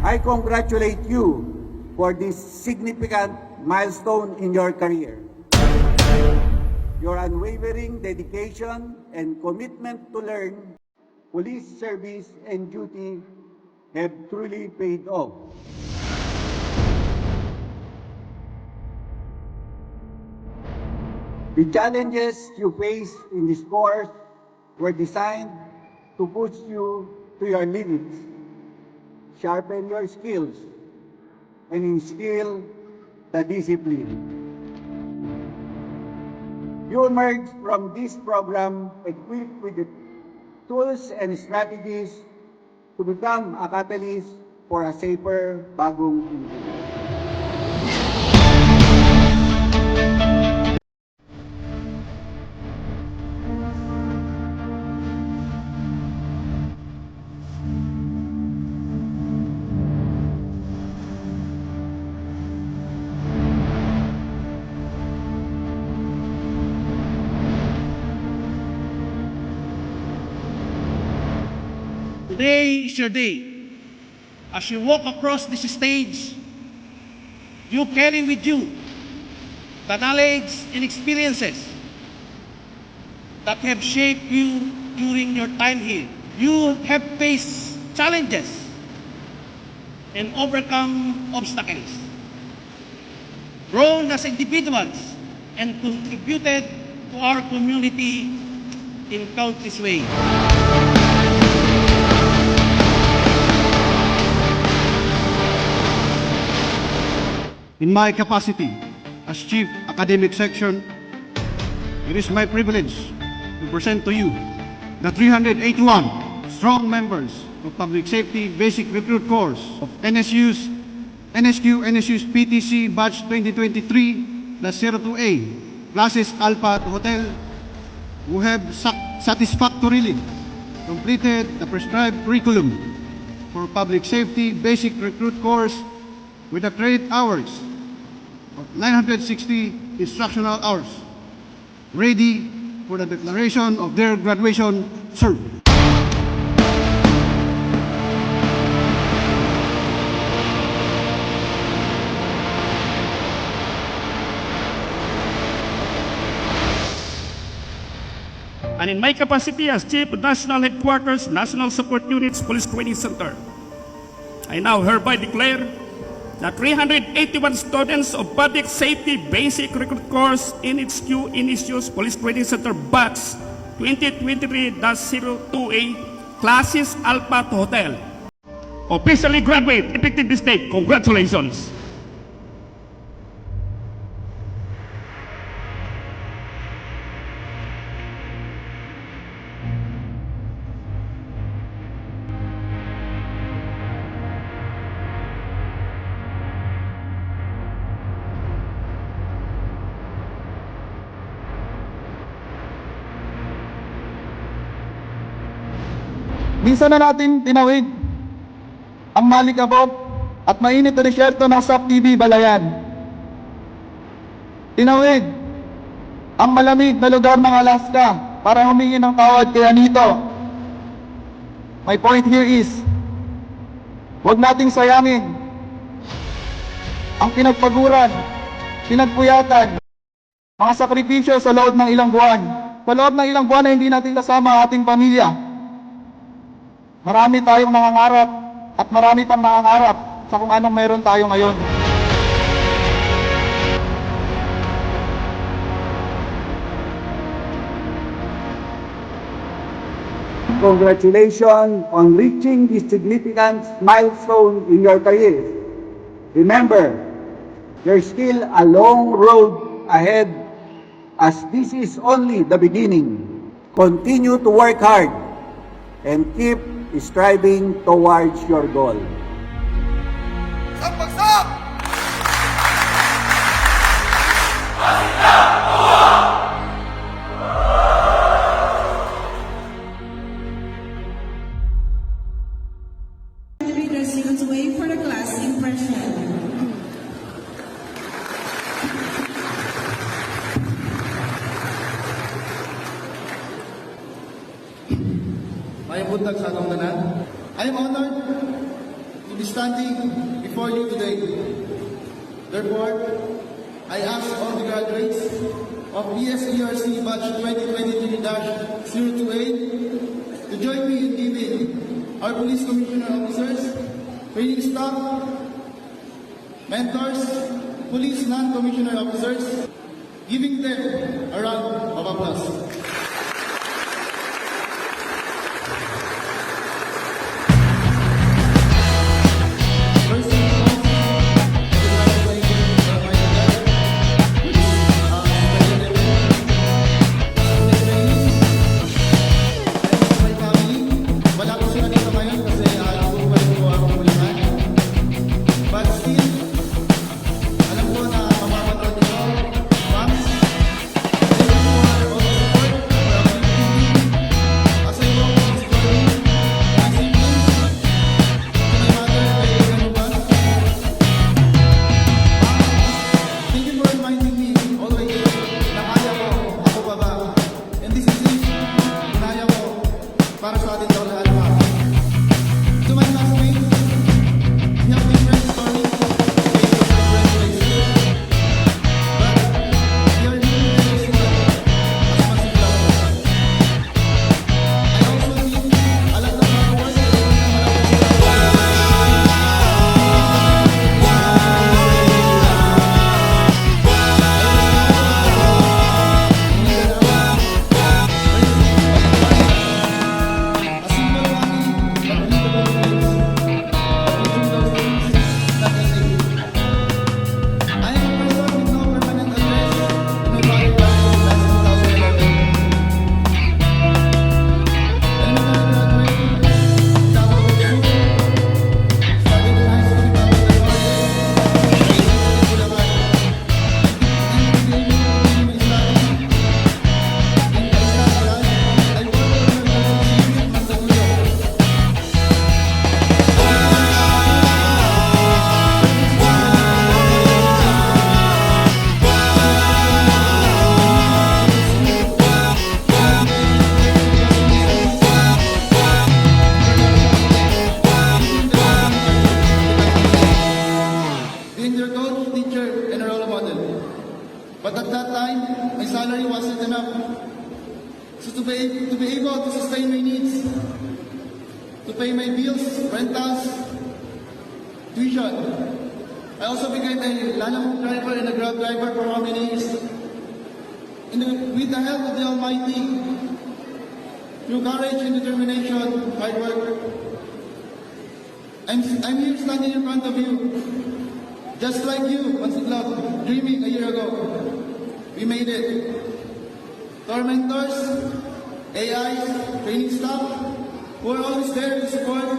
I congratulate you for this significant milestone in your career. Your unwavering dedication and commitment to learn, police service and duty have truly paid off. The challenges you face in this course were designed to push you to your limits, sharpen your skills, and instill the discipline. You emerge from this program equipped with the tools and strategies to become a catalyst for a safer bagong Pilipinas. Today is your day. As you walk across this stage, you carry with you the knowledge and experiences that have shaped you during your time here. You have faced challenges and overcome obstacles, grown as individuals, and contributed to our community in countless ways. In my capacity as Chief Academic Section, it is my privilege to present to you the 381 strong members of Public Safety Basic Recruit Course of NSU's PTC Batch 2023-02A, classes Alpha to Hotel, who have satisfactorily completed the prescribed curriculum for Public Safety Basic Recruit Course with the credit hours of 960 instructional hours, ready for the declaration of their graduation cert. And in my capacity as Chief of National Headquarters, National Support Units, Police Training Center, I now hereby declare the 381 students of Public Safety Basic Recruit Course NHQ NSU's Police Training Center Batch 2023-02A, classes Alpha to Hotel, officially graduate effective this date. Congratulations. Minsan na natin tinawid ang malikabok at mainit na disyerto ng SAP TV Balayan. Tinawid ang malamig na lugar ng Alaska para humingi ng tawad kay Anito. My point here is, huwag nating sayangin ang pinagpaguran, pinagpuyatan, mga sakripisyo sa loob ng ilang buwan. Sa loob ng ilang buwan na hindi natin kasama ang ating pamilya. Marami tayong nangangarap at marami pang nangangarap sa kung anong meron tayo ngayon. Congratulations on reaching this significant milestone in your career. Remember, there's still a long road ahead as this is only the beginning. Continue to work hard and keep striving towards your goal. Let's wait for the class impression. May buntag sa atong tanan. I am honored to be standing before you today. Therefore, I ask all the graduates of PSERC Batch 2023-028 to join me in giving our police commissioner officers, training staff, mentors, police non-commissioner officers, giving them a round of applause. First and foremost, I would like to thank my dad, which is my family. Wala ko sila dito ngayon kasi nagbubuhay ko ako ulitan. But still, alam ko na mamamanood nyo. Ma'am, thank you for all the support for our community. As I walk this journey, my siblings, to my mother, Lady Ganuban. Ma'am, thank you for reminding me always na kaya ko, ako pa ba? And this is it, kinaya ko para sa atin daw lahat, ma'am. To my classmates, we have different stories, based on different places, but we are living in this world as Masiglaw. I also think a lot of hard work is a simple money, but readable things. Between those things, nothing new. I am a person with no permanent address in my body practice last 2011. Elementary graduate, Davao del Sur. Started in high school in Davao del Norte, graduated in Bulacan. And continuing my study in Calzada, I worked for the City of Mandaluyong. Being their coach, teacher, and a role model. But at that time, my salary wasn't enough. So to be able to sustain my needs, to pay my bills, rentals, tuition, I also became a lalamove driver and a Grab driver for how many years? With the help of the Almighty, through courage and determination, hard work, I'm here standing in front of you. Just like you, Masiglaw, dreaming a year ago. We made it. To our mentors, AIs, training staff, who are always there to support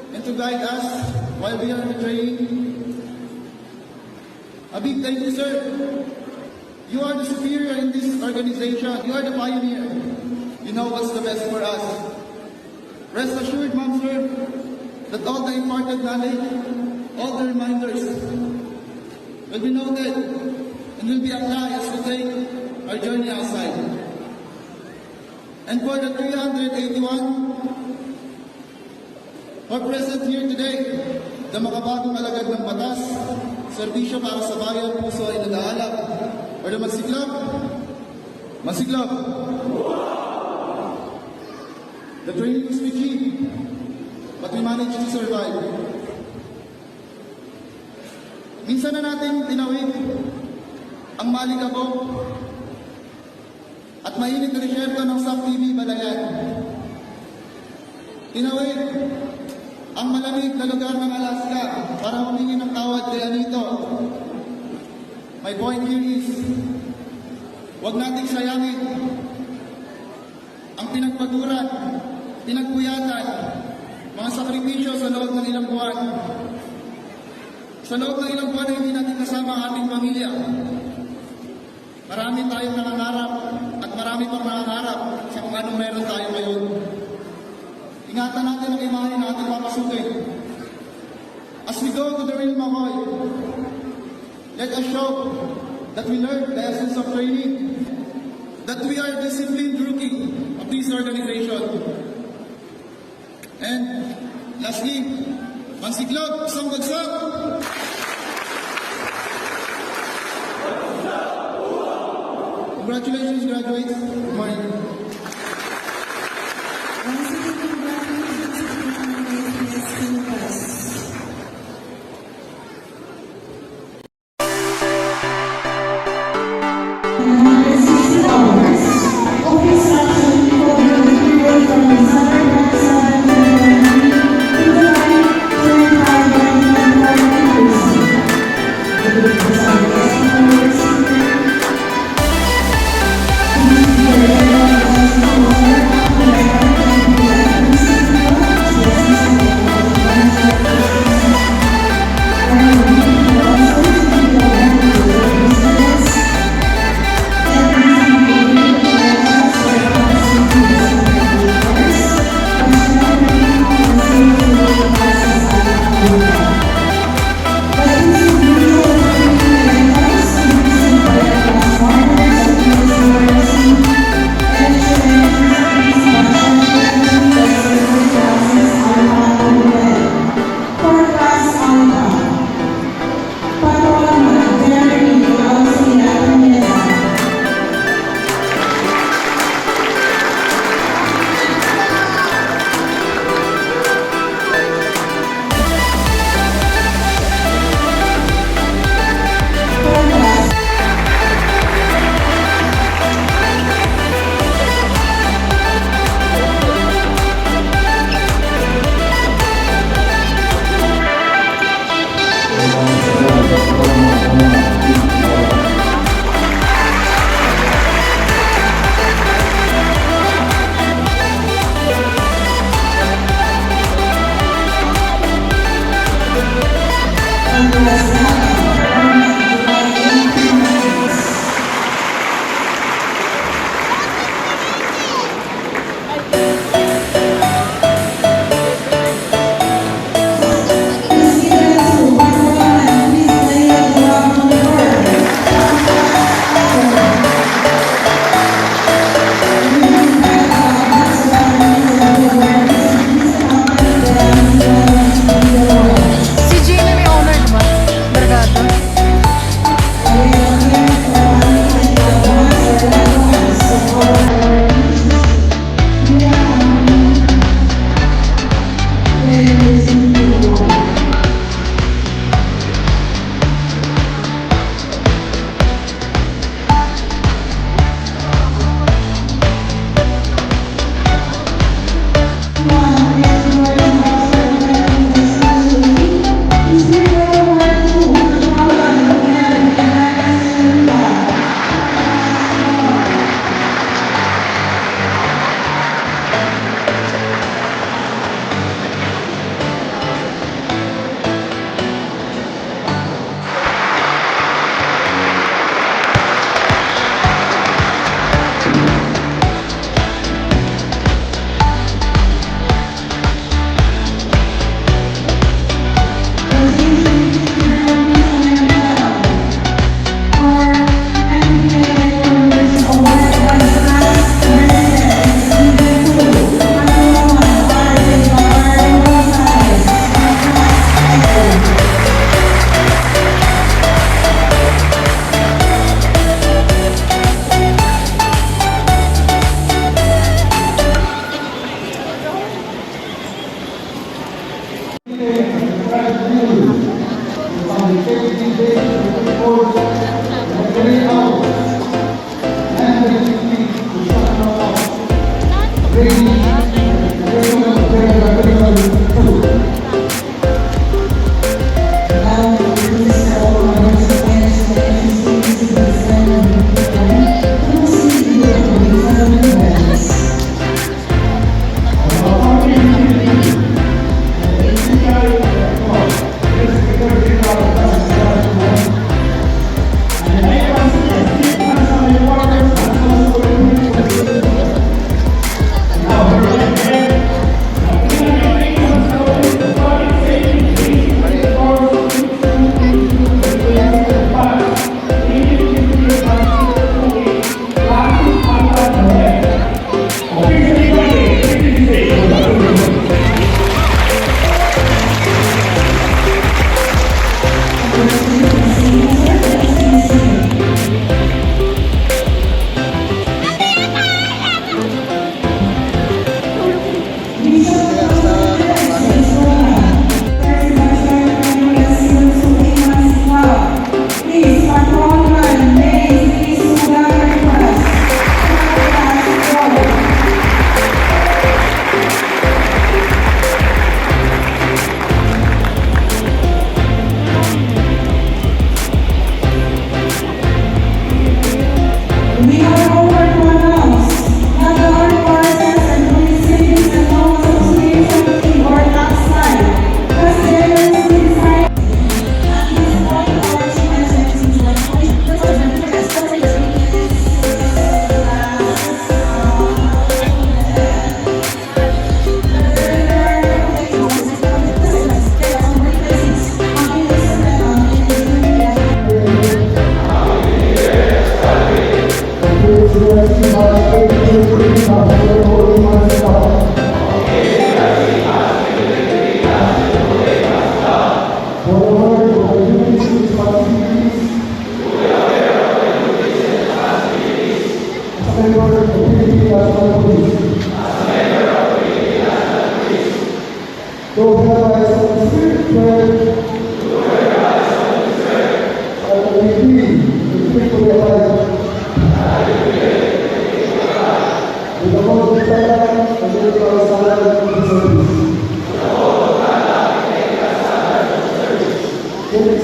and to guide us while we are in training. A big thank you, sir. You are the superior in this organization. You are the pioneer. You know what's the best for us. Rest assured, ma'am, sir, that all the imparted knowledge, all the reminders will be noted and will be applied as we take our journey outside. And for the 381 who are present here today, the makabagong alagad ng batas, serbisyo para sa bayan, puso ay nag-aalap, or the Masiglaw, Masiglaw. The training was tricky, but we managed to survive. Minsan na natin tinawid ang malikabok at mainit na disyerto ng SAP TV Balayan. Tinawid ang malamig na lugar ng Alaska para humingi ng tawad kay Anito. My point here is, huwag nating sayangin ang pinagpaguran, pinagpuyatan, mga sakripisyo sa loob ng ilang buwan. Sa loob ng ilang buwan na hindi natin kasama ang ating pamilya. Marami tayong nangangarap at marami pang nangangarap sa kung anong meron tayo ngayon. Ingatan natin ang imahe na ating papasukin. As we go to the real Makoy, let us show that we learned the essence of training, that we are disciplined rookie of this organization. And lastly, Ang siklog, isang bagsak. Congratulations, graduates. Good morning. Once again, congratulations to the PSP class.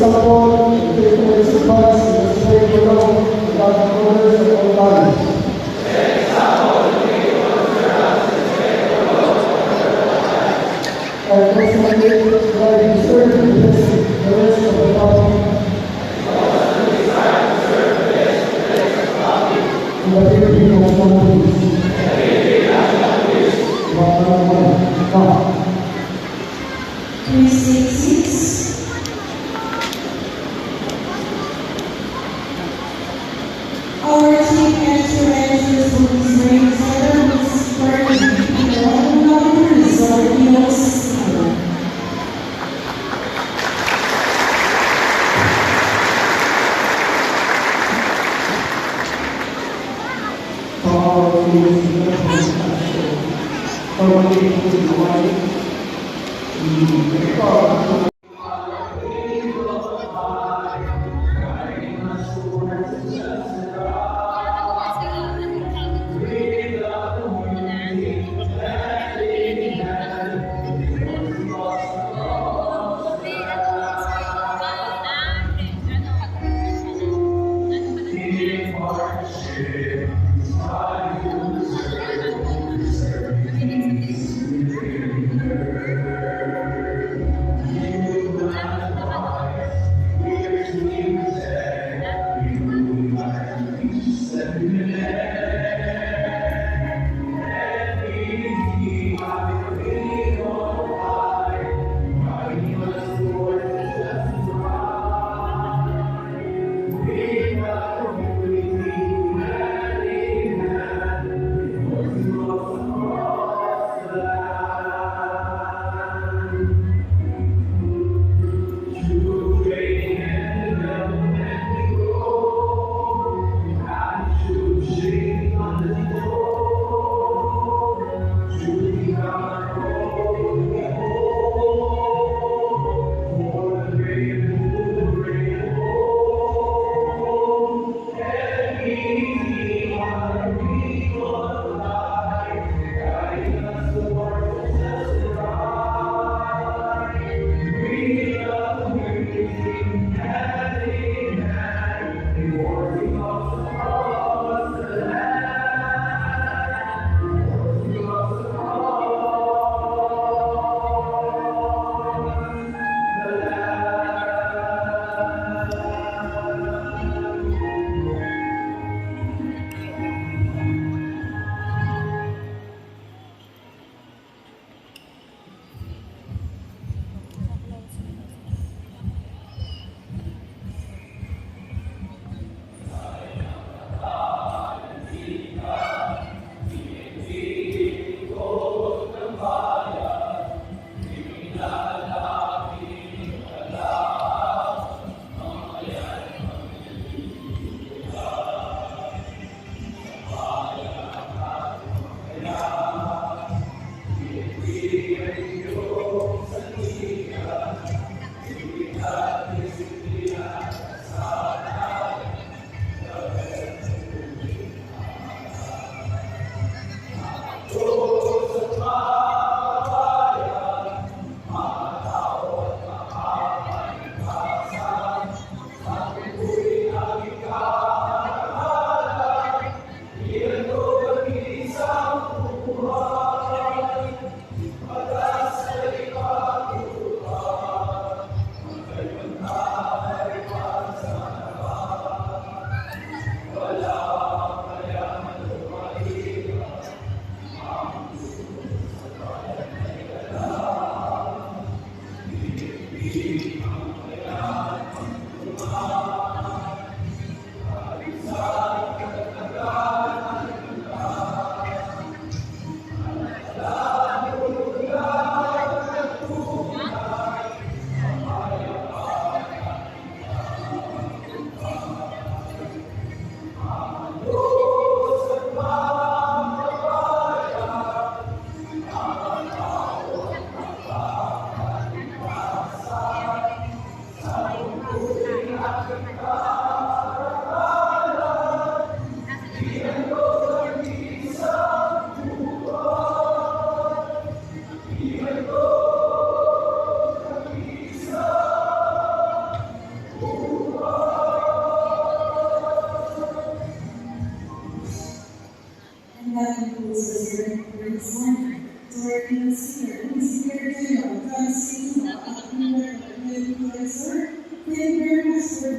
example, the faithfulness of us, the strength of love, without the orders of all values. And consequently, that I deserve to bless the rest of the body. In the name of God. 366. Our chief extraterrestrials police range order was started in the London Resort Hills.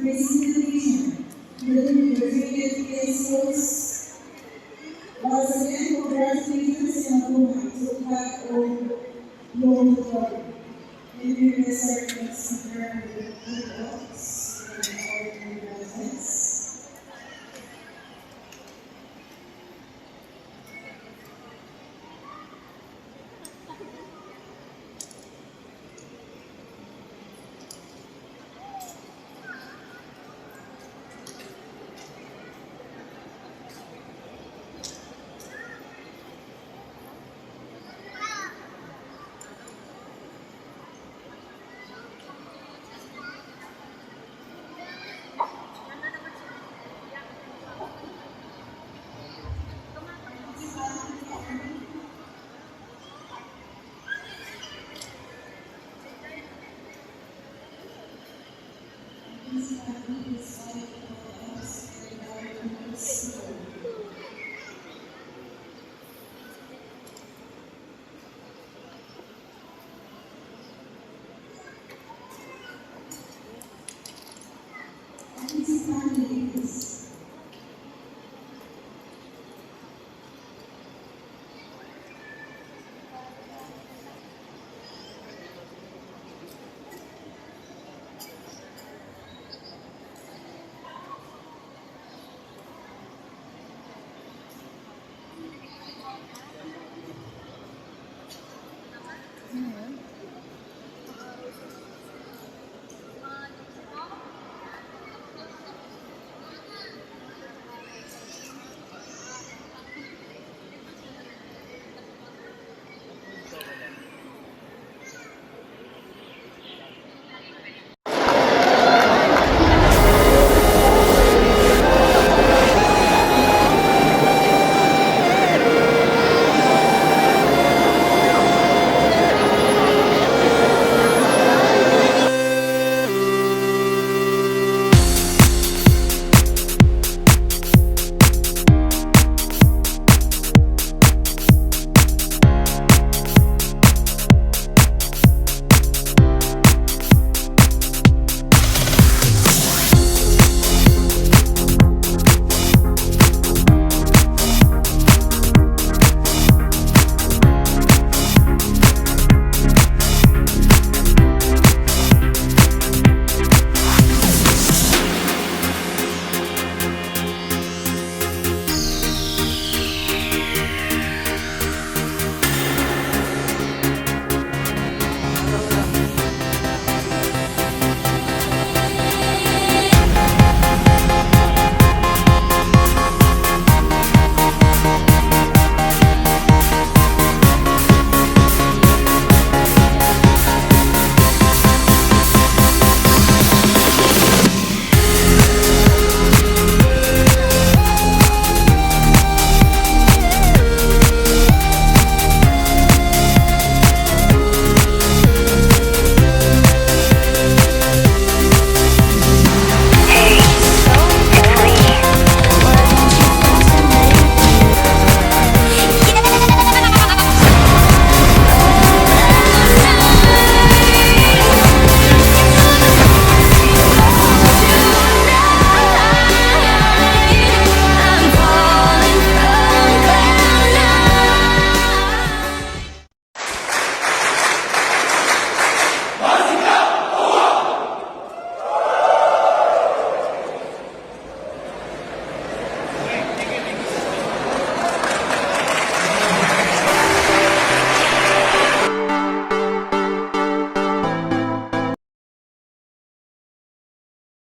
participation within the creative case. Once again, congratulations and to that old Lord God. Maybe we start next year with good dogs and all the benefits. These families